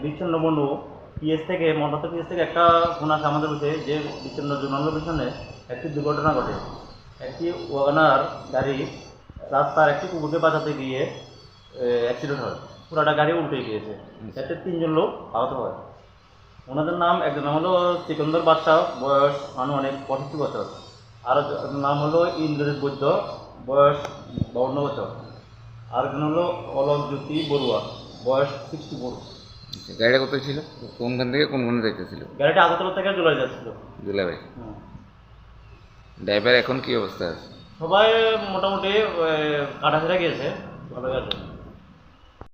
বিচ্ছিন্ন বন্ধু পিএস থেকে মন্দাতা পিএস থেকে একটা ফোন আসে আমাদের কাছে যে বিচ্ছিন্ন জোনালের পিছনে একটি দুর্ঘটনা ঘটে। একটি ওয়াগনার গাড়ি রাস্তার একটি কুকুরকে বাঁচাতে গিয়ে অ্যাক্সিডেন্ট হয়, পুরাটা গাড়ি উল্টে গিয়েছে। এতে 3জন লোক আহত হয়। ওনাদের নাম, একজন নাম হলো সিকন্দর বাদশাহ, বয়স আনুমানিক 65 বছর। আর নাম হলো ইন্দ্রজিৎ বৈদ্য, বয়স 52 বছর। আর একজন হলো অলক জ্যোতি বড়ুয়া, বয়স 64। গাড়িটা কোথায় ছিল, কোনখান থেকে কোনখানে যাইতেছিল? গাড়িটা আগরতলা থেকে চলে যাচ্ছিল। দুলাভাই, ড্রাইভার এখন কি অবস্থা আছে? সবাই মোটামুটি কাটাছেড়া গিয়েছে, ভালো আছে।